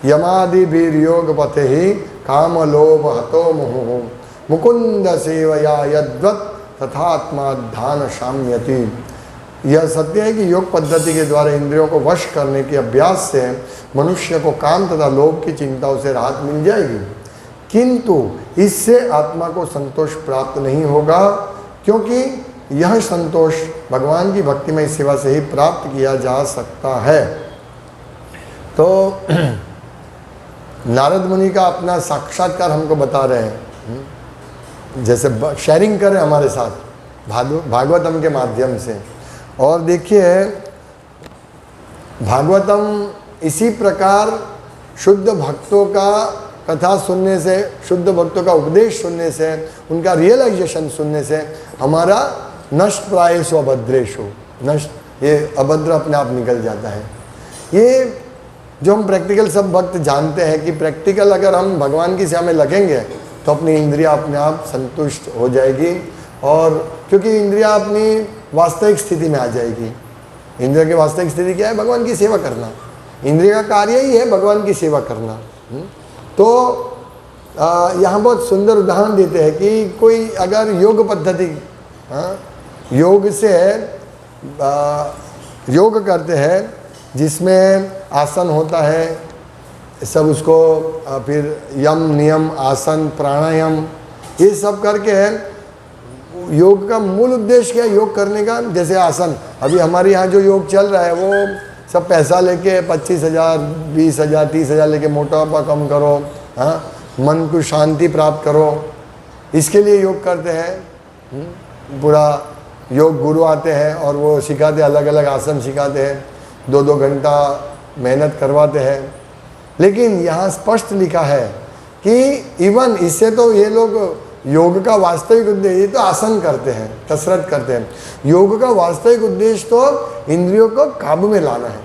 यमादिभिर्योग पथे ही काम लोभ हतो मुहुः मुकुंद सेवया यद्वत् तथात्मा ध्यान शाम्यति। यह सत्य है कि योग पद्धति के द्वारा इंद्रियों को वश करने के अभ्यास से मनुष्य को काम तथा लोभ की चिंताओं से राहत मिल जाएगी, किंतु इससे आत्मा को संतोष प्राप्त नहीं होगा, क्योंकि यह संतोष भगवान की भक्तिमय सेवा से ही प्राप्त किया जा सकता है। तो नारद मुनि का अपना साक्षात्कार हमको बता रहे हैं, जैसे शेयरिंग करें हमारे साथ भागवतम के माध्यम से। और देखिए भागवतम इसी प्रकार शुद्ध भक्तों का कथा सुनने से, शुद्ध भक्तों का उपदेश सुनने से, उनका रियलाइजेशन सुनने से हमारा नष्ट प्रायेषु अभद्रेषु, नष्ट, ये अभद्र अपने आप निकल जाता है। ये जो हम प्रैक्टिकल सब भक्त जानते हैं कि प्रैक्टिकल अगर हम भगवान की सेवा में लगेंगे तो अपनी इंद्रियां अपने आप संतुष्ट हो जाएगी, और क्योंकि इंद्रियां अपनी वास्तविक स्थिति में आ जाएगी। इंद्रिय की वास्तविक स्थिति क्या है? भगवान की सेवा करना। इंद्रिय का कार्य ही है भगवान की सेवा करना। तो यहाँ बहुत सुंदर उदाहरण देते हैं कि कोई अगर योग पद्धति, योग से योग करते हैं जिसमें आसन होता है सब, उसको फिर यम नियम आसन प्राणायाम ये सब करके योग का मूल उद्देश्य क्या है योग करने का? जैसे आसन, अभी हमारे यहाँ जो योग चल रहा है वो सब पैसा लेके 25,000 20,000 30,000 लेके मोटापा कम करो, हाँ, मन को शांति प्राप्त करो, इसके लिए योग करते हैं। पूरा योग गुरु आते हैं और वो सिखाते, अलग अलग आसन सिखाते हैं, 2-2 घंटा मेहनत करवाते हैं। लेकिन यहाँ स्पष्ट लिखा है कि इवन इससे तो ये लोग योग का वास्तविक उद्देश्य, ये तो आसन करते हैं, कसरत करते हैं। योग का वास्तविक उद्देश्य तो इंद्रियों को काबू में लाना है,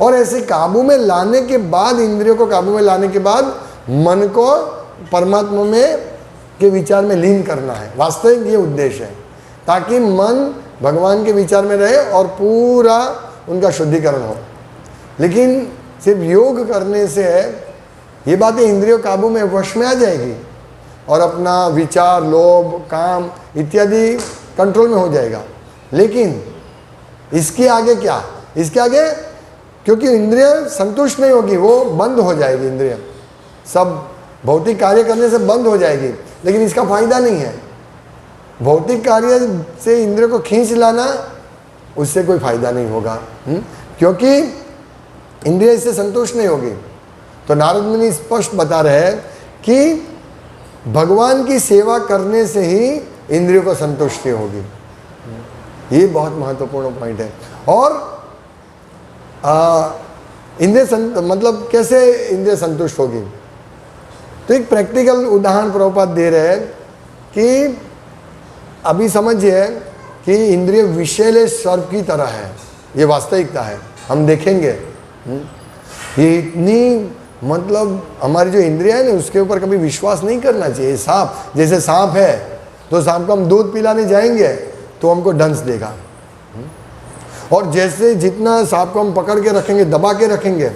और ऐसे काबू में लाने के बाद, इंद्रियों को काबू में लाने के बाद मन को परमात्मा में के विचार में लीन करना है। वास्तविक ये उद्देश्य है, ताकि मन भगवान के विचार में रहे और पूरा उनका शुद्धिकरण हो। लेकिन सिर्फ योग करने से ये बातें इंद्रियों काबू में वश में आ जाएगी और अपना विचार, लोभ, काम इत्यादि कंट्रोल में हो जाएगा। लेकिन इसके आगे क्या? इसके आगे क्योंकि इंद्रिय संतुष्ट नहीं होगी, वो बंद हो जाएगी, इंद्रिय सब भौतिक कार्य करने से बंद हो जाएगी। लेकिन इसका फायदा नहीं है। भौतिक कार्य से इंद्रिय को खींच लाना, उससे कोई फायदा नहीं होगा, क्योंकि इंद्रिय इससे संतुष्ट नहीं होगी। तो नारद मुनि स्पष्ट बता रहे हैं कि भगवान की सेवा करने से ही इंद्रियों को संतुष्टि होगी। ये बहुत महत्वपूर्ण पॉइंट है। और मतलब कैसे इंद्रिय संतुष्ट होगी? तो एक प्रैक्टिकल उदाहरण प्रभुपाद दे रहे हैं कि अभी समझिए कि इंद्रिय विषैले सर्प की तरह है, ये वास्तविकता है, हम देखेंगे। ये इतनी, मतलब हमारी जो इंद्रिया है ना, उसके ऊपर कभी विश्वास नहीं करना चाहिए। सांप, जैसे सांप है तो सांप को हम दूध पिलाने जाएंगे तो हमको डंस देगा, और जैसे जितना सांप को हम पकड़ के रखेंगे, दबा के रखेंगे,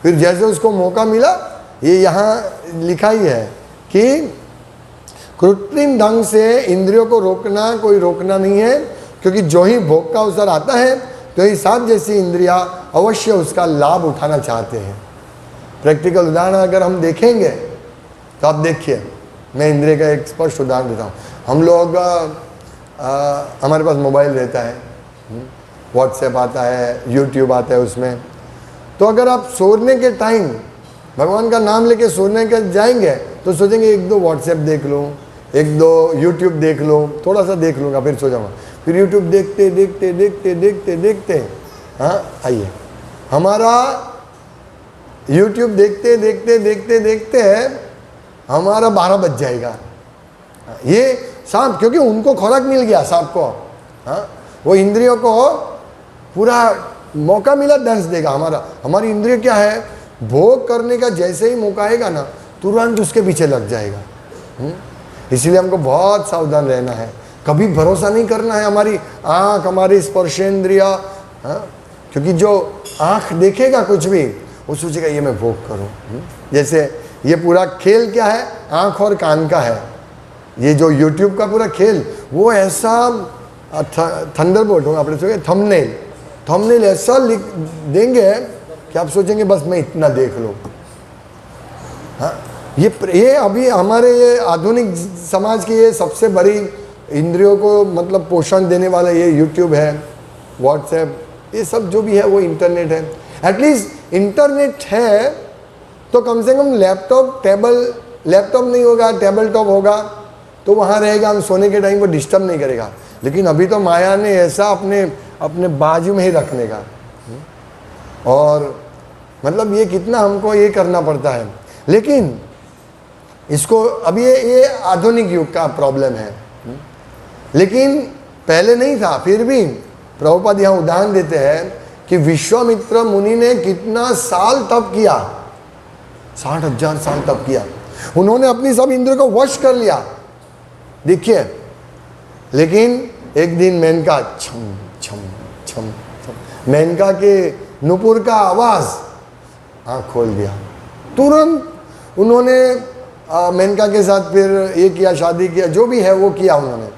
फिर जैसे उसको मौका मिला, ये यहाँ लिखा ही है कि कृत्रिम ढंग से इंद्रियों को रोकना कोई रोकना नहीं है, क्योंकि जो ही भोग का अवसर आता है तो ये सांप जैसी इंद्रिया अवश्य उसका लाभ उठाना चाहते हैं। प्रैक्टिकल उदाहरण अगर हम देखेंगे तो आप देखिए, मैं इंद्रिय का एक स्पष्ट उदाहरण देता हूँ। हम लोग हमारे पास मोबाइल रहता है, व्हाट्सएप आता है, यूट्यूब आता है उसमें। तो अगर आप सोने के टाइम भगवान का नाम लेके सोने के जाएंगे तो सोचेंगे 1-2 व्हाट्सएप देख लूँ, 1-2 यूट्यूब देख लो, थोड़ा सा देख लूँगा, फिर सो जाऊँगा। फिर यूट्यूब देखते देखते देखते देखते देखते, हाँ आइए, हमारा यूट्यूब देखते देखते देखते देखते हमारा 12 बज जाएगा। ये सांप, क्योंकि उनको खुराक मिल गया सांप को, हाँ, वो इंद्रियों को पूरा मौका मिला, दंश देगा। हमारी इंद्रिय क्या है, भोग करने का जैसे ही मौका आएगा ना, तुरंत उसके पीछे लग जाएगा। इसलिए हमको बहुत सावधान रहना है, कभी भरोसा नहीं करना है हमारी आँख, हमारी स्पर्शेंद्रिया, हाँ, क्योंकि जो आँख देखेगा कुछ भी, वो सोचेगा ये मैं भोग करूं। जैसे ये पूरा खेल क्या है, आंख और कान का है। ये जो यूट्यूब का पूरा खेल वो ऐसा थंडरबोल्ट होगा, अपने सोचे थंबनेल ऐसा लिख देंगे कि आप सोचेंगे बस मैं इतना देख लूं। हाँ, ये अभी हमारे ये आधुनिक समाज की ये सबसे बड़ी इंद्रियों को मतलब पोषण देने वाला ये यूट्यूब है, व्हाट्सएप, ये सब जो भी है वो इंटरनेट है। एटलीस्ट इंटरनेट है तो कम से कम लैपटॉप नहीं होगा, टेबल टॉप होगा तो वहाँ रहेगा, हम सोने के टाइम वो डिस्टर्ब नहीं करेगा। लेकिन अभी तो माया ने ऐसा अपने बाजू में ही रखने का, और मतलब ये कितना हमको ये करना पड़ता है। लेकिन इसको अभी ये आधुनिक युग का प्रॉब्लम है, लेकिन पहले नहीं था। फिर भी प्रभुपाद यहाँ उदाहरण देते हैं कि विश्वामित्र मुनि ने कितना साल तप किया, 60,000 साल तप किया। उन्होंने अपनी सब इंद्रियों को वश कर लिया, देखिए। लेकिन एक दिन मेनका छम छम छम छम, मेनका के नुपुर का आवाज आँख खोल दिया। तुरंत उन्होंने मेनका के साथ फिर ये किया, शादी किया, जो भी है वो किया उन्होंने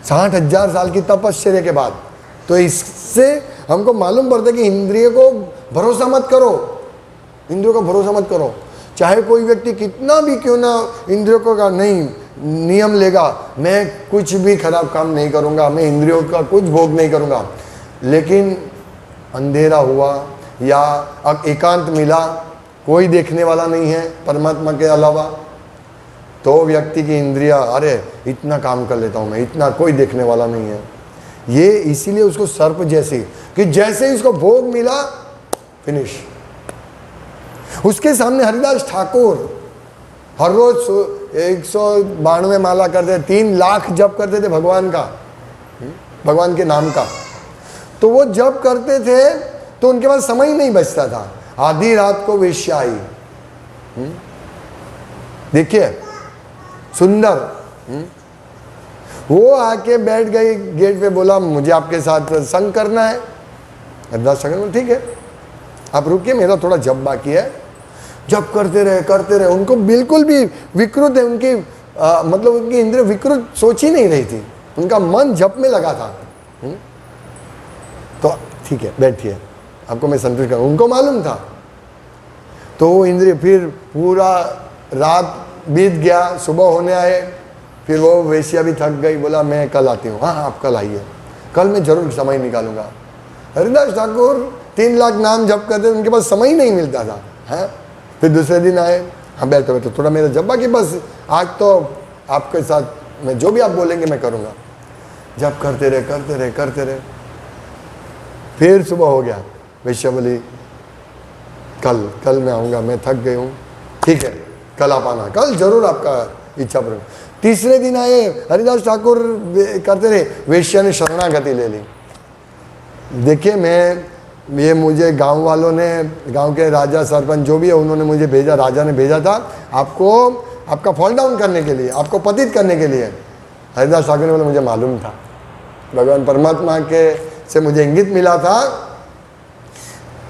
60,000 साल की तपश्चर्या के बाद। तो इससे हमको मालूम पड़ता है कि इंद्रिय को भरोसा मत करो, इंद्रियों का भरोसा मत करो। चाहे कोई व्यक्ति कितना भी क्यों ना इंद्रियों को का नहीं नियम लेगा, मैं कुछ भी खराब काम नहीं करूँगा, मैं इंद्रियों का कुछ भोग नहीं करूँगा, लेकिन अंधेरा हुआ या एकांत मिला, कोई देखने वाला नहीं है परमात्मा के अलावा, तो व्यक्ति की इंद्रिया अरे इतना काम कर लेता हूँ मैं, इतना कोई देखने वाला नहीं है। ये इसीलिए उसको सर्प जैसी कि जैसे ही उसको भोग मिला फिनिश। उसके सामने हरिदास ठाकुर हर रोज 192 माला करते, 3 लाख जप करते थे भगवान का, भगवान के नाम का। तो वो जप करते थे तो उनके पास समय ही नहीं बचता था। आधी रात को वेश्या आई, देखिए सुंदर, वो आके बैठ गई गेट पे, बोला मुझे आपके साथ संग करना है। हरिदास ठाकुर बोले ठीक है आप रुकिए, मेरा थोड़ा जप बाकी है। जप करते रहे। उनको बिल्कुल भी विकृत है उनकी मतलब उनकी इंद्रिय विकृत सोच ही नहीं रही थी, उनका मन जप में लगा था। तो ठीक है बैठिए, आपको मैं संतुष्ट करूँ, उनको मालूम था। तो वो इंद्रिय फिर पूरा रात बीत गया, सुबह होने आए, फिर वो वेश्या भी थक गई, बोला मैं कल आती हूँ। हाँ आप कल आइए, कल मैं जरूर समय निकालूंगा। हरिदास ठाकुर 3 लाख नाम जप करते, उनके पास समय ही नहीं मिलता था। हाँ फिर दूसरे दिन आए, हाँ बैठो बैठो, थोड़ा मेरा जप बाकी, बस आज तो आपके साथ मैं जो भी आप बोलेंगे मैं करूँगा। जप करते रहे। फिर सुबह हो गया, वेश्या बोली कल मैं आऊँगा, मैं थक गई हूँ, ठीक है कल आप आना, कल जरूर आपका इच्छा पूर्ण। तीसरे दिन आए, हरिदास ठाकुर करते रहे, वेश्या ने शरणागति ले ली। देखिए ये मुझे गांव वालों ने, गांव के राजा सरपंच जो भी है उन्होंने मुझे भेजा, राजा ने भेजा था आपको, आपका फॉल डाउन करने के लिए, आपको पतित करने के लिए। हरिदास ठाकुर ने बोला मुझे मालूम था, भगवान परमात्मा के से मुझे इंगित मिला था,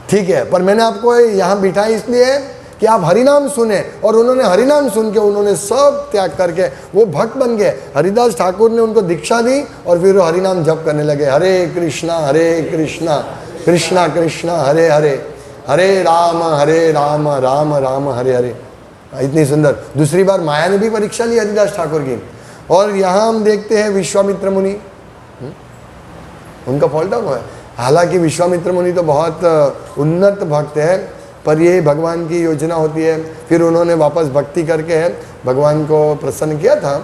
ठीक है, पर मैंने आपको यहाँ बिठाया इसलिए कि आप हरिनाम सुने। और उन्होंने हरिनाम सुन के उन्होंने सब त्याग करके वो भक्त बन गए। हरिदास ठाकुर ने उनको दीक्षा दी और फिर वो हरिनाम जप करने लगे, हरे कृष्णा कृष्णा कृष्णा हरे हरे, हरे राम राम राम हरे हरे। इतनी सुंदर। दूसरी बार माया ने भी परीक्षा ली हरिदास ठाकुर की। और यहाँ हम देखते हैं विश्वामित्र मुनि, उनका फॉल डाउन हुआ है। हालांकि विश्वामित्र मुनि तो बहुत उन्नत भक्त है, पर ये भगवान की योजना होती है। फिर उन्होंने वापस भक्ति करके भगवान को प्रसन्न किया था।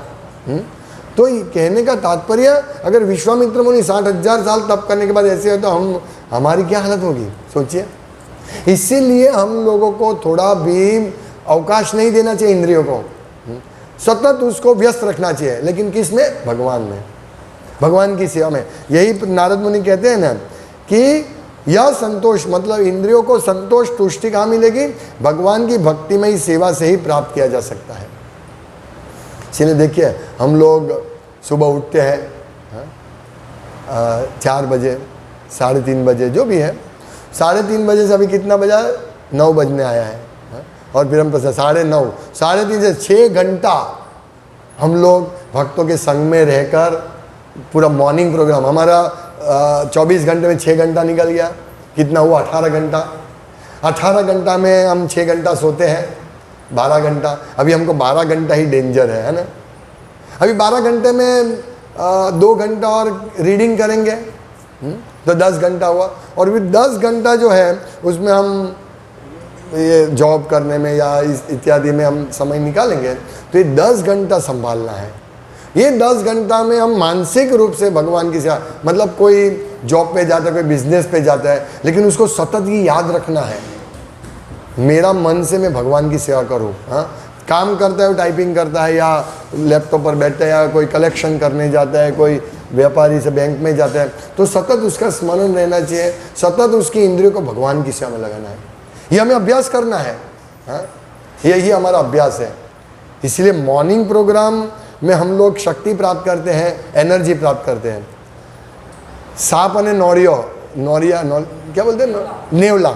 तो कहने का तात्पर्य, अगर विश्वामित्र मुनि 60,000 साल तप करने के बाद ऐसे हो तो हमारी क्या हालत होगी सोचिए। इसीलिए हम लोगों को थोड़ा भी अवकाश नहीं देना चाहिए इंद्रियों को, सतत उसको व्यस्त रखना चाहिए। लेकिन किस में? भगवान में, भगवान की सेवा में। यही नारद मुनि कहते हैं ना कि यह संतोष, मतलब इंद्रियों को संतोष तुष्टि कहाँ मिलेगी? भगवान की भक्तिमय सेवा से ही प्राप्त किया जा सकता है। इसलिए देखिए हम लोग सुबह उठते हैं 4 बजे, 3:30 बजे, जो भी है, 3:30 बजे से अभी कितना बजा? 9 बजने आया है, और फिर हम 9:30 3:30 से 6 घंटा हम लोग भक्तों के संग में रहकर पूरा मॉर्निंग प्रोग्राम हमारा 24 घंटे में 6 घंटा निकल गया, कितना हुआ 18 घंटा। 18 घंटा में हम 6 घंटा सोते हैं, 12 घंटा। अभी हमको 12 घंटा ही डेंजर है ना। अभी 12 घंटे में 2 घंटा और रीडिंग करेंगे तो 10 घंटा हुआ, और फिर 10 घंटा जो है उसमें हम ये जॉब करने में या इस इत्यादि में हम समय निकालेंगे। तो ये 10 घंटा संभालना है। ये 10 घंटा में हम मानसिक रूप से भगवान की सेवा, मतलब कोई जॉब पे जाता है, कोई बिजनेस पे जाता है, लेकिन उसको सतत ये याद रखना है, मेरा मन से मैं भगवान की सेवा करूँ। हाँ, काम करता है, वो टाइपिंग करता है या लैपटॉप पर बैठता है या कोई कलेक्शन करने जाता है, कोई व्यापारी से बैंक में जाता है, तो सतत उसका स्मरण रहना चाहिए, सतत उसकी इंद्रियों को भगवान की सेवा में लगाना है। ये हमें अभ्यास करना है। हाँ, यही हमारा अभ्यास है। इसलिए मॉर्निंग प्रोग्राम में हम लोग शक्ति प्राप्त करते हैं, एनर्जी प्राप्त करते हैं। सांप और नौरिया क्या बोलते हैं, नेवला।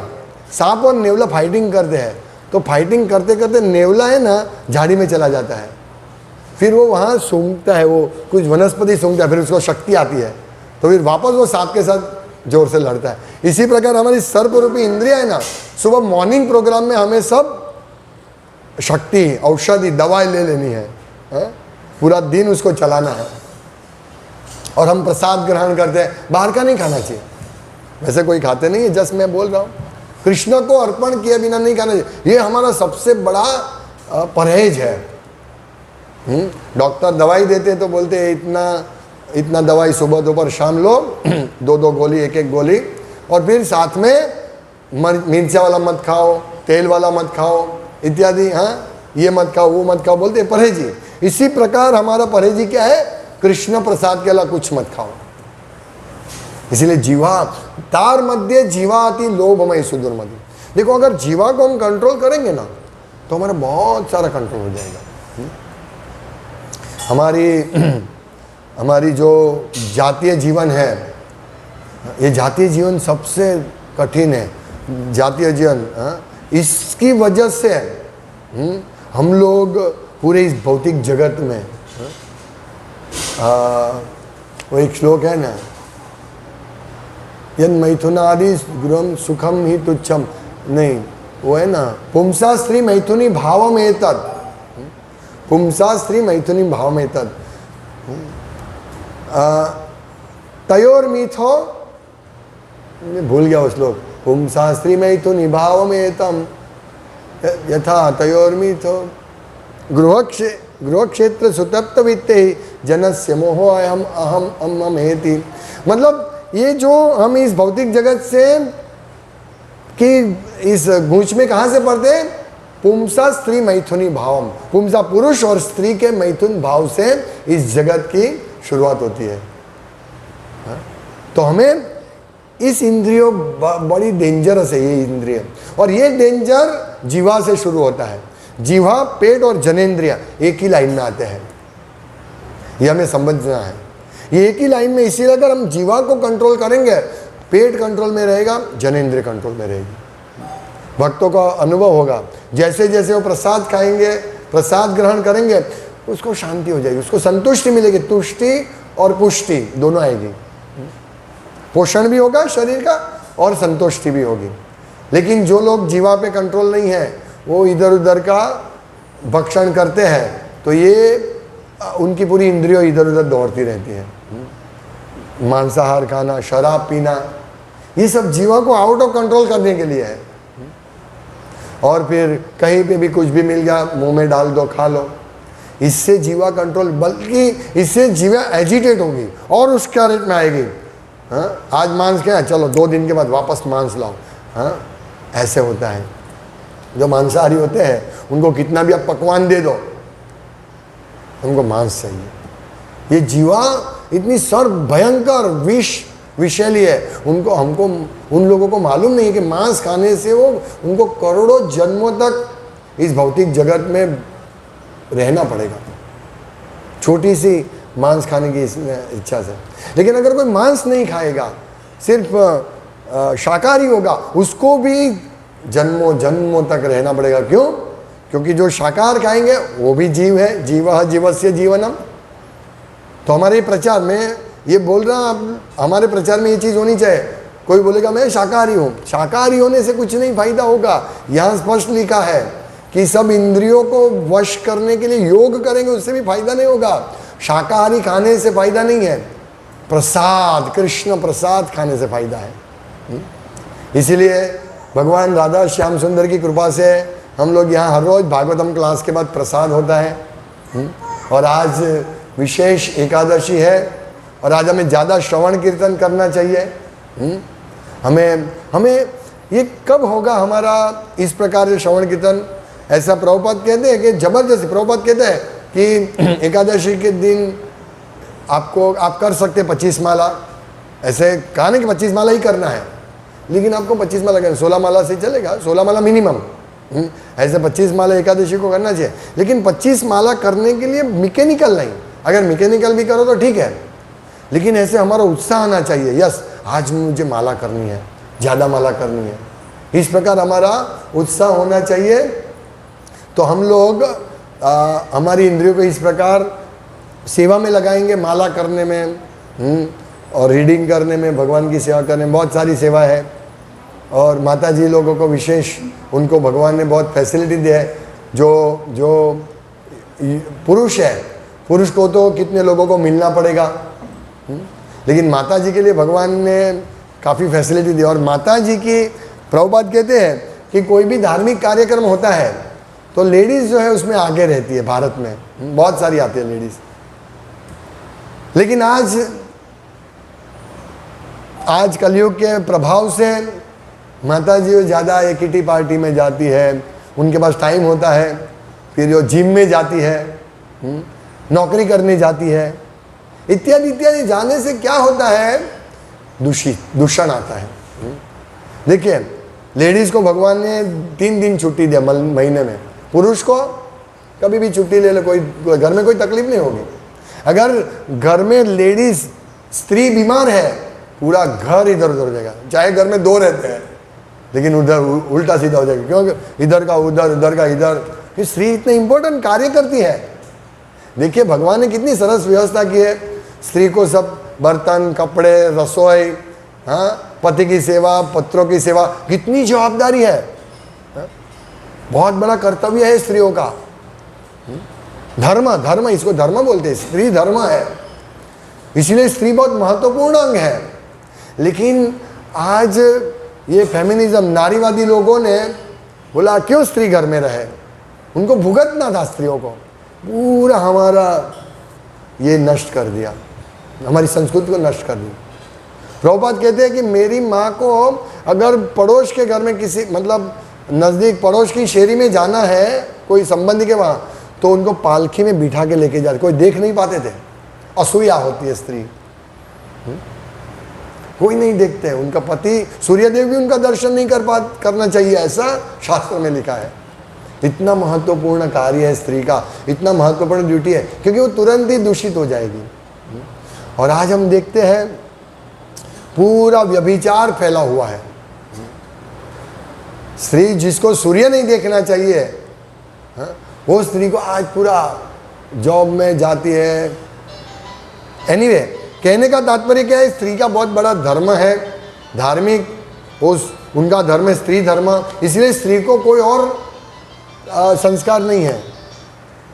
सांप और नेवला फाइटिंग करते हैं, तो फाइटिंग करते करते नेवला है ना झाड़ी में चला जाता है, फिर वो वहाँ सूंघता है, वो कुछ वनस्पति सूंघता है, फिर उसको शक्ति आती है, तो फिर वापस वो सांप के साथ जोर से लड़ता है। इसी प्रकार हमारी सर्वरूपी इंद्रिया है ना, सुबह मॉर्निंग प्रोग्राम में हमें सब शक्ति, औषधि, दवाई ले लेनी है, पूरा दिन उसको चलाना है। और हम प्रसाद ग्रहण करते हैं, बाहर का नहीं खाना चाहिए, वैसे कोई खाते नहीं है, जस्ट मैं बोल रहा हूँ, कृष्ण को अर्पण किए बिना नहीं खाना चाहिए। ये हमारा सबसे बड़ा परहेज है। डॉक्टर दवाई देते तो बोलते हैं इतना दवाई सुबह दोपहर शाम लो, 2-2 गोली, 1-1 गोली, और फिर साथ में मिर्चा वाला मत खाओ, तेल वाला मत खाओ इत्यादि। हाँ, ये मत खाओ, वो मत खाओ, बोलते हैं परहेजी। इसी प्रकार हमारा परहेजी क्या है, कृष्ण प्रसाद के अलावा कुछ मत खाओ। इसलिए जीवा तार मध्य जीवाति लोभमय सुदुर्मति। देखो, अगर जीवा को हम कंट्रोल करेंगे ना तो हमारा बहुत सारा कंट्रोल हो जाएगा। हमारी जो जातीय जीवन है, ये जातीय जीवन सबसे कठिन है। जातीय जीवन, इसकी वजह से हम लोग पूरे इस भौतिक जगत में, वो एक श्लोक है ना, यन मैथुनादि गृहम सुखम ही तुच्छम, नहीं, वो है ना, पुंसा स्त्री मैथुनी भावम एतत्, पुंसा स्त्री मैथुनी भावम एतत्, तयोर मिथो, मैं भूल गया उस श्लोक, पुंसा स्त्री मैथुनी भावम एतम यथा तयोर मिथो गृह क्षेत्र सुतप्त वित्ते जनस्य मोहो अहम अहम अमेति। मतलब ये जो हम इस भौतिक जगत से कि इस गूंच में कहाँ से पढ़ते हैं, पुंसा स्त्री मैथुनी भावम, पुंसा पुरुष और स्त्री के मैथुन भाव से इस जगत की शुरुआत होती है। तो हमें इस इंद्रियों बड़ी डेंजरस है ये इंद्रिय, और ये डेंजर जीवा से शुरू होता है। जीवा, पेट और जनेंद्रिय एक ही लाइन में आते हैं, ये हमें समझना है। ये एक ही लाइन में, इसीलिए अगर हम जीवा को कंट्रोल करेंगे, पेट कंट्रोल में रहेगा, जनेंद्रिय कंट्रोल में रहेगी। भक्तों का अनुभव होगा, जैसे जैसे वो प्रसाद खाएंगे, प्रसाद ग्रहण करेंगे, उसको शांति हो जाएगी, उसको संतुष्टि मिलेगी, तुष्टि और पुष्टि दोनों आएगी। पोषण भी होगा शरीर का और संतुष्टि भी होगी। लेकिन जो लोग जीवा पे कंट्रोल नहीं है, वो इधर उधर का भक्षण करते हैं, तो ये उनकी पूरी इंद्रियों इधर उधर दौड़ती रहती है। मांसाहार खाना, शराब पीना, ये सब जीवा को आउट ऑफ कंट्रोल करने के लिए है। और फिर कहीं पे भी कुछ भी मिल गया मुंह में डाल दो, खा लो, इससे जीवा कंट्रोल, बल्कि इससे जीवा एजिटेट होगी और उसके रेट में आएगी। हाँ, आज मांस क्या है, चलो 2 दिन के बाद वापस मांस लाओ। हाँ, ऐसे होता है। जो मांसाहारी होते हैं उनको कितना भी आप पकवान दे दो, उनको मांस चाहिए। ये जीवा इतनी सर्व भयंकर विषैली है, हमको उन लोगों को मालूम नहीं है कि मांस खाने से उनको करोड़ों जन्मों तक इस भौतिक जगत में रहना पड़ेगा, छोटी सी मांस खाने की इच्छा से। लेकिन अगर कोई मांस नहीं खाएगा, सिर्फ शाकाहारी होगा, उसको भी जन्मों जन्मों तक रहना पड़ेगा। क्यों? क्योंकि जो शाकाहार खाएंगे वो भी जीव है, जीवः जीवस्य जीवनम। तो हमारे प्रचार में ये बोल रहा हूं, हमारे प्रचार में ये चीज़ होनी चाहिए। कोई बोलेगा मैं शाकाहारी हूँ, शाकाहारी होने से कुछ नहीं फायदा होगा। यहाँ स्पष्ट लिखा है कि सब इंद्रियों को वश करने के लिए योग करेंगे, उससे भी फायदा नहीं होगा। शाकाहारी खाने से फायदा नहीं है, प्रसाद, कृष्ण प्रसाद खाने से फायदा है। इसीलिए भगवान राधा श्याम सुंदर की कृपा से हम लोग यहाँ हर रोज भागवतम क्लास के बाद प्रसाद होता है। और आज विशेष एकादशी है और आज हमें ज़्यादा श्रवण कीर्तन करना चाहिए। हमें ये कब होगा हमारा इस प्रकार से श्रवण कीर्तन? ऐसा प्रभुपाद कहते हैं कि जबरदस्ती, प्रभुपाद कहते हैं कि एकादशी के दिन आप कर सकते 25 माला। ऐसे कहा नहीं कि 25 माला ही करना है, लेकिन आपको 25 माला करना, 16 माला से चलेगा, 16 माला मिनिमम। ऐसे 25 माला एकादशी को करना चाहिए, लेकिन 25 माला करने के लिए मैकेनिकल नहीं। अगर मैकेनिकल भी करो तो ठीक है, लेकिन ऐसे हमारा उत्साह आना चाहिए। यस, आज मुझे माला करनी है, ज़्यादा माला करनी है, इस प्रकार हमारा उत्साह होना चाहिए। तो हम लोग हमारी इंद्रियों को इस प्रकार सेवा में लगाएंगे, माला करने में और रीडिंग करने में, भगवान की सेवा करने में। बहुत सारी सेवा है और माता जी लोगों को विशेष, उनको भगवान ने बहुत फैसिलिटी दी है। जो पुरुष है, पुरुष को तो कितने लोगों को मिलना पड़ेगा, लेकिन माता जी के लिए भगवान ने काफ़ी फैसिलिटी दी। और माता जी की, प्रभुपाद कहते हैं कि कोई भी धार्मिक कार्यक्रम होता है तो लेडीज़ जो है उसमें आगे रहती है। भारत में बहुत सारी आती है लेडीज़, लेकिन आज कलयुग के प्रभाव से माता जी ज़्यादा एक किटी पार्टी में जाती है, उनके पास टाइम होता है, फिर जो जिम में जाती है, नौकरी करने जाती है, इत्यादि इत्यादि। जाने से क्या होता है? दूषण आता है। देखिए, लेडीज़ को भगवान ने 3 दिन छुट्टी दिया महीने में, पुरुष को कभी भी छुट्टी ले लो, कोई घर में कोई तकलीफ नहीं होगी। अगर घर में लेडीज़, स्त्री बीमार है, पूरा घर इधर उधर हो जाएगा। चाहे घर में 2 रहते हैं, लेकिन उधर उल्टा सीधा हो जाएगा। क्योंकि इधर का उधर, उधर का इधर। ये स्त्री इतने इंपॉर्टेंट कार्य करती है। देखिए भगवान ने कितनी सरस व्यवस्था की है। स्त्री को सब बर्तन, कपड़े, रसोई, हाँ, पति की सेवा, पत्रों की सेवा, कितनी जवाबदारी है। बहुत बड़ा कर्तव्य है स्त्रियों का। धर्म, इसको धर्म बोलते हैं, स्त्री धर्म है, इसलिए स्त्री बहुत महत्वपूर्ण अंग है। लेकिन आज ये फेमिनिज्म, नारीवादी लोगों ने बोला क्यों स्त्री घर में रहे, उनको भुगतना था स्त्रियों को, पूरा हमारा ये नष्ट कर दिया, हमारी संस्कृति को नष्ट कर दिया। प्रभुपाद कहते हैं कि मेरी माँ को अगर पड़ोस के घर में किसी, मतलब नज़दीक पड़ोस की शेरी में जाना है कोई संबंधी के वहाँ, तो उनको पालकी में बिठा के लेके जाते, कोई देख नहीं पाते थे। असूया होती है स्त्री, कोई नहीं देखते हैं। उनका पति सूर्यदेव भी उनका दर्शन नहीं करना चाहिए, ऐसा शास्त्र में लिखा है। इतना महत्वपूर्ण कार्य है स्त्री का, इतना महत्वपूर्ण ड्यूटी है, क्योंकि वो तुरंत ही दूषित हो जाएगी। और आज हम देखते हैं पूरा व्यभिचार फैला हुआ है। स्त्री जिसको सूर्य नहीं देखना चाहिए, वो स्त्री को आज पूरा जॉब में जाती है। एनीवे, कहने का तात्पर्य क्या है, स्त्री का बहुत बड़ा धर्म है, धार्मिक, उनका धर्म है स्त्री धर्म। इसलिए स्त्री को कोई और संस्कार नहीं है।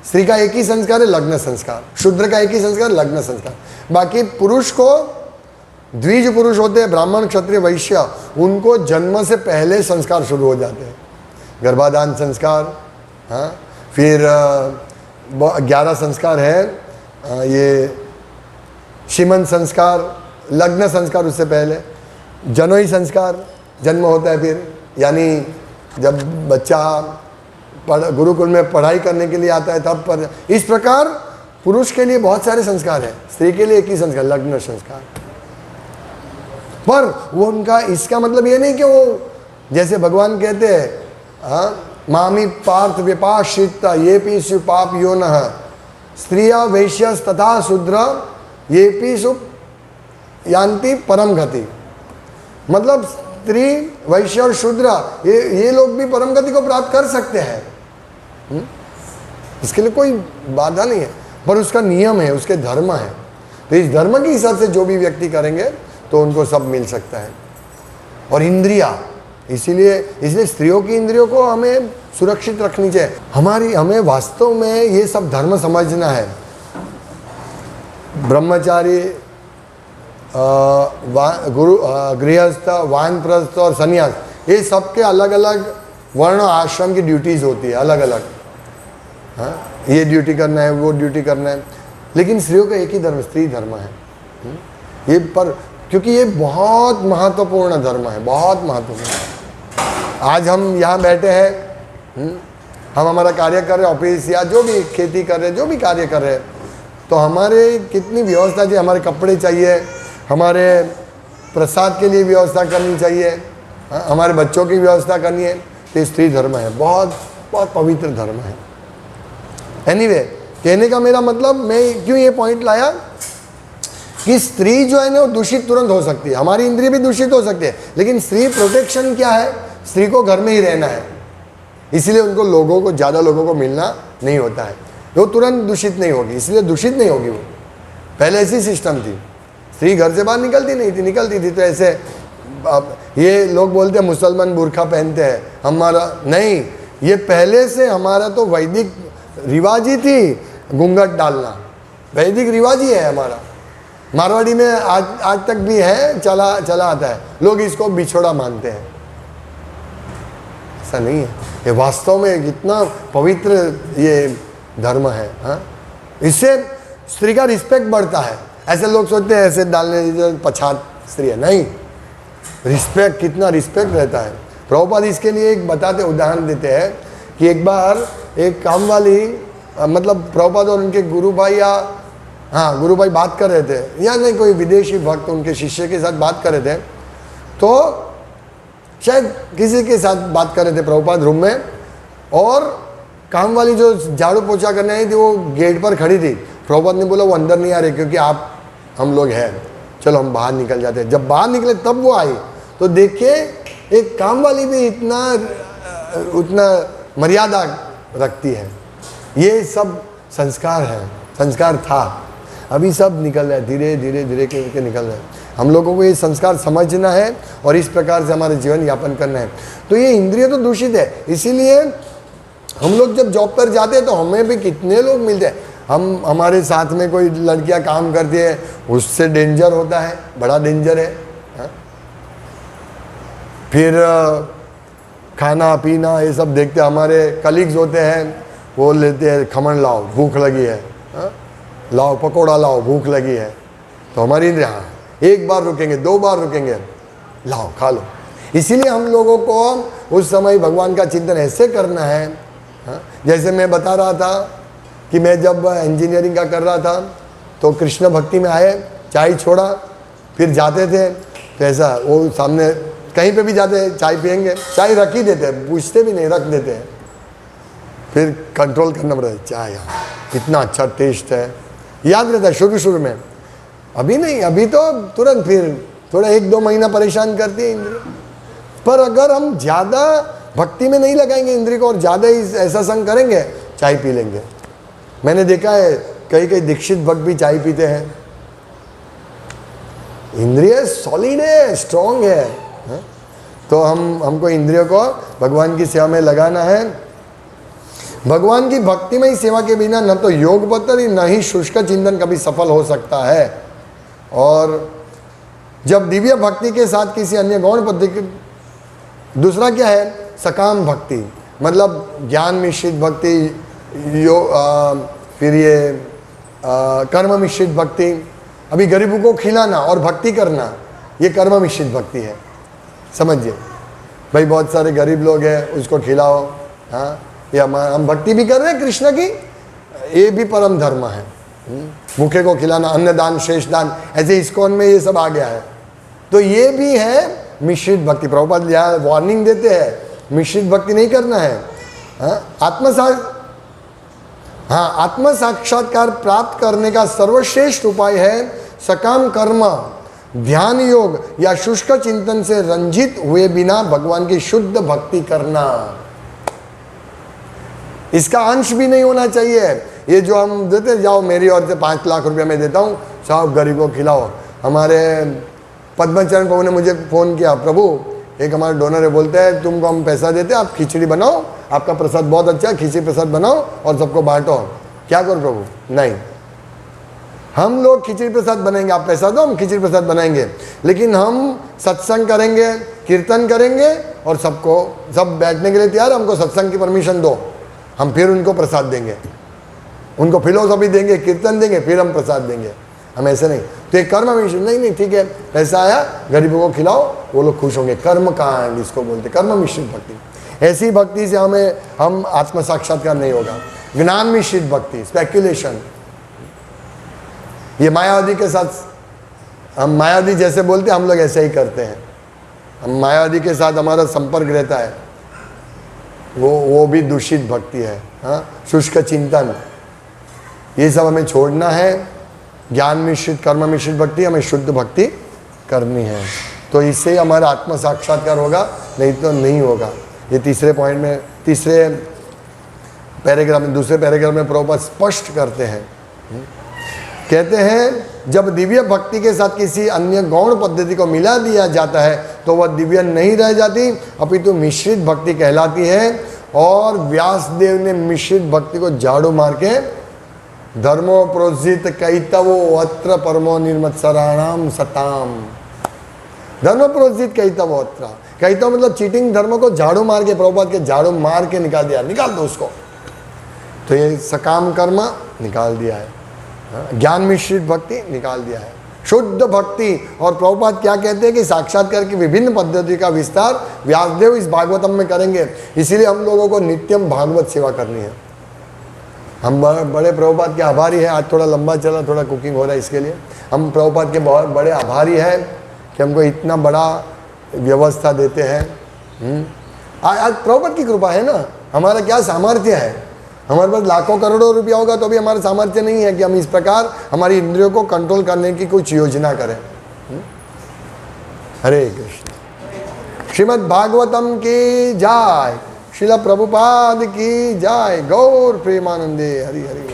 स्त्री का एक ही संस्कार है, लग्न संस्कार। शूद्र का एक ही संस्कार, लग्न संस्कार। बाकी पुरुष को, द्विज पुरुष होते हैं, ब्राह्मण, क्षत्रिय, वैश्य, उनको जन्म से पहले संस्कार शुरू हो जाते हैं। गर्भाधान संस्कार, हाँ, फिर 11 संस्कार है, ये श्रीमंत संस्कार, लग्न संस्कार उससे पहले, जनोई संस्कार, जन्म होता है फिर, यानी जब बच्चा गुरुकुल में पढ़ाई करने के लिए आता है तब पर। इस प्रकार पुरुष के लिए बहुत सारे संस्कार हैं, स्त्री के लिए एक ही संस्कार, लग्न संस्कार। पर वो उनका, इसका मतलब ये नहीं कि वो, जैसे भगवान कहते हैं, हाँ, मामी पार्थ विपाश्रित ये पीसु पाप यो न स्त्रिया वैश्यस तथा शूद्र ये पीसु यान्ति परम गति। मतलब स्त्री, वैश्य और शूद्र ये लोग भी परम गति को प्राप्त कर सकते हैं। इसके लिए कोई बाधा नहीं है, पर उसका नियम है, उसके धर्म है। तो इस धर्म के हिसाब से जो भी व्यक्ति करेंगे तो उनको सब मिल सकता है। और इंद्रिया, इसलिए स्त्रियों की इंद्रियों को हमें सुरक्षित रखनी चाहिए। हमें वास्तव में ये सब धर्म समझना है। ब्रह्मचारी, गुरु, गृहस्थ, वानप्रस्थ और सन्यास, ये सबके अलग अलग वर्ण आश्रम की ड्यूटीज होती है, अलग अलग। हाँ, ये ड्यूटी करना है, वो ड्यूटी करना है, लेकिन स्त्रियों का एक ही धर्म, स्त्री धर्म है। ये पर क्योंकि ये बहुत महत्वपूर्ण धर्म है, बहुत महत्वपूर्ण। आज हम यहाँ बैठे हैं, हम हमारा कार्य कर रहे हैं, ऑफिस या जो भी खेती कर रहे हैं, जो भी कार्य कर रहे हैं, तो हमारे कितनी व्यवस्था चाहिए, हमारे कपड़े चाहिए, हमारे प्रसाद के लिए व्यवस्था करनी चाहिए, हमारे बच्चों की व्यवस्था करनी है। तो स्त्री धर्म है, बहुत बहुत पवित्र धर्म है। एनीवे, कहने का मेरा मतलब, मैं क्यों ये पॉइंट लाया कि स्त्री जो है ना वो दूषित तुरंत हो सकती है, हमारी इंद्रिय भी दूषित हो सकती है, लेकिन स्त्री प्रोटेक्शन क्या है, स्त्री को घर में ही रहना है, इसलिए उनको ज़्यादा लोगों को मिलना नहीं होता है, वो तुरंत दूषित नहीं होगी, इसलिए दूषित नहीं होगी वो। पहले ऐसी सिस्टम थी, स्त्री घर से बाहर निकलती थी तो ऐसे, ये लोग बोलते हैं मुसलमान बुर्खा पहनते हैं, हमारा नहीं, ये पहले से हमारा तो वैदिक रिवाज ही थी घूंघट डालना, वैदिक रिवाज ही है हमारा। मारवाड़ी में आज तक भी है, चला आता है, लोग इसको बिछोड़ा मानते हैं। ऐसा नहीं है, ये वास्तव में कितना पवित्र ये धर्म है। हाँ, इससे स्त्री का रिस्पेक्ट बढ़ता है। ऐसे लोग सोचते हैं ऐसे डालने पछात स्त्री है, नहीं, रिस्पेक्ट, कितना रिस्पेक्ट रहता है। प्रभुपाद इसके लिए एक बताते, उदाहरण देते हैं कि एक बार एक काम वाली, मतलब प्रभुपाद और उनके गुरु भाई बात कर रहे थे, या नहीं कोई विदेशी भक्त उनके शिष्य के साथ बात कर रहे थे, तो शायद किसी के साथ बात कर रहे थे प्रभुपाद रूम में, और काम वाली जो झाड़ू पोछा करने आई थी वो गेट पर खड़ी थी। प्रभुपाद ने बोला वो अंदर नहीं आ रहे क्योंकि हम लोग हैं, चलो हम बाहर निकल जाते हैं। जब बाहर निकले तब वो आई, तो देखिए एक काम वाली भी उतना मर्यादा रखती है। ये सब संस्कार है, संस्कार था, अभी सब निकल रहा है, धीरे धीरे करके निकल रहा है। हम लोगों को ये संस्कार समझना है और इस प्रकार से हमारे जीवन यापन करना है। तो ये इंद्रिय तो दूषित है, इसीलिए हम लोग जब जॉब पर जाते हैं तो हमें भी कितने लोग मिलते हैं, हमारे साथ में कोई लड़कियां काम करती है, उससे डेंजर होता है, बड़ा डेंजर है। हाँ? फिर खाना पीना ये सब देखते, हमारे कलीग्स होते हैं, वो लेते हैं, खमण लाओ भूख लगी है, हाँ? लाओ पकोड़ा लाओ भूख लगी है, तो हमारी इंद्रियां, हाँ, एक बार रुकेंगे, 2 बार रुकेंगे, लाओ खा लो। इसीलिए हम लोगों को उस समय भगवान का चिंतन ऐसे करना है। हाँ? जैसे मैं बता रहा था कि मैं जब इंजीनियरिंग का कर रहा था तो कृष्ण भक्ति में आए, चाय छोड़ा, फिर जाते थे तो ऐसा वो सामने कहीं पे भी जाते चाय पियेंगे, चाय रख ही देते, पूछते भी नहीं, रख देते हैं। फिर कंट्रोल करना पड़ता है, चाय इतना अच्छा टेस्ट है, याद रहता है शुरू में, अभी नहीं, अभी तो तुरंत, फिर थोड़ा 1-2 महीना परेशान करती है इंद्रिय। पर अगर हम ज़्यादा भक्ति में नहीं लगाएंगे इंद्रिय को और ज़्यादा ही ऐसा संग करेंगे, चाय पी लेंगे। मैंने देखा है कई दीक्षित भक्त भी चाय पीते हैं। इंद्रिय सॉलिड है, स्ट्रॉन्ग है। तो हमको इंद्रियों को भगवान की सेवा में लगाना है। भगवान की भक्तिमय सेवा के बिना न तो योग पत्र न ही शुष्क चिंतन कभी सफल हो सकता है। और जब दिव्य भक्ति के साथ किसी अन्य गौण पद्धति, दूसरा क्या है, सकाम भक्ति, मतलब ज्ञान मिश्रित भक्ति, फिर ये कर्म मिश्रित भक्ति। अभी गरीबों को खिलाना और भक्ति करना, ये कर्म मिश्रित भक्ति है, समझिए भाई। बहुत सारे गरीब लोग हैं, उसको खिलाओ। हाँ, ये हम भक्ति भी कर रहे हैं कृष्ण की, ये भी परम धर्म है। भूखे को खिलाना, अन्नदान श्रेष्ठ दान, ऐसे इस्कॉन में ये सब आ गया है। तो ये भी है मिश्रित भक्ति। प्रभुपाद यहाँ वार्निंग देते हैं, मिश्रित भक्ति नहीं करना है। आत्म साक्षात्कार प्राप्त करने का सर्वश्रेष्ठ उपाय है सकाम कर्म ध्यान योग या शुष्क चिंतन से रंजित हुए बिना भगवान की शुद्ध भक्ति करना, इसका अंश भी नहीं होना चाहिए। ये जो हम देते, जाओ मेरी ओर से 5 लाख रुपया मैं देता हूँ, सब गरीबों को खिलाओ। हमारे पद्मचरण प्रभु ने मुझे फ़ोन किया, प्रभु एक हमारे डोनर है, बोलते हैं तुमको हम पैसा देते हैं, आप खिचड़ी बनाओ, आपका प्रसाद बहुत अच्छा है, खिचड़ी प्रसाद बनाओ और सबको बांटो। क्या करो प्रभु? नहीं, हम लोग खिचड़ी प्रसाद बनाएंगे, आप पैसा दो, हम खिचड़ी प्रसाद बनाएंगे, लेकिन हम सत्संग करेंगे, कीर्तन करेंगे और सबको, सब बैठने के लिए तैयार, हमको सत्संग की परमिशन दो, हम फिर उनको प्रसाद देंगे, उनको फिलोसॉफी देंगे, कीर्तन देंगे, फिर हम प्रसाद देंगे। हम ऐसे नहीं, तो एक कर्म मिश्रित, नहीं ठीक है, पैसा आया गरीबों को खिलाओ, वो लोग खुश होंगे। कर्म कांड इसको बोलते, कर्म मिश्रित भक्ति। ऐसी भक्ति से हम आत्म साक्षात्कार नहीं होगा। ज्ञान मिश्रित भक्ति, स्पेक्युलेशन, ये मायावादी के साथ, हम मायावादी जैसे बोलते हम लोग ऐसे ही करते हैं। हम मायावादी के साथ हमारा संपर्क रहता है, वो भी दूषित भक्ति है। हाँ, शुष्क चिंतन, ये सब हमें छोड़ना है। ज्ञान मिश्रित, कर्म मिश्रित भक्ति, हमें शुद्ध भक्ति करनी है, तो इससे हमारा आत्म साक्षात्कार होगा, नहीं तो नहीं होगा। ये तीसरे पॉइंट में, तीसरे पैराग्राफ में, दूसरे पैराग्राफ में प्रभुपाद स्पष्ट करते हैं। कहते हैं जब दिव्य भक्ति के साथ किसी अन्य गौण पद्धति को मिला दिया जाता है तो वह दिव्य नहीं रह जाती, अपितु मिश्रित भक्ति कहलाती है। और व्यासदेव ने मिश्रित भक्ति को झाड़ू मार के धर्मो प्रोजित कैतवो अत्र परमो निर्मत्सराणाम सताम, धर्म प्रोजित कैतवो अत्र, कैतव मतलब चीटिंग धर्म को झाड़ू मार के, प्रभुपाद के झाड़ू मार के निकाल दिया, निकाल दो उसको, तो ये सकाम कर्म निकाल दिया है, ज्ञान मिश्रित भक्ति निकाल दिया है, शुद्ध भक्ति। और प्रभुपाद क्या कहते हैं कि साक्षात्कार की विभिन्न पद्धति का विस्तार व्यासदेव इस भागवतम में करेंगे, इसीलिए हम लोगों को नित्यम भागवत सेवा करनी है। हम बड़े प्रभुपाद के आभारी हैं। आज थोड़ा लंबा चला, थोड़ा कुकिंग हो रहा है, इसके लिए हम प्रभुपाद के बहुत बड़े आभारी हैं कि हमको इतना बड़ा व्यवस्था देते हैं। आज प्रभुपाद की कृपा है ना, हमारा क्या सामर्थ्य है, हमारे पास लाखों करोड़ों रुपया होगा तो भी हमारा सामर्थ्य नहीं है कि हम इस प्रकार हमारी इंद्रियों को कंट्रोल करने की कुछ योजना करें। हरे कृष्ण। श्रीमद् भागवतम की जय, श्रील प्रभुपाद की जय, गौर प्रेमानंदे, हरि हरि।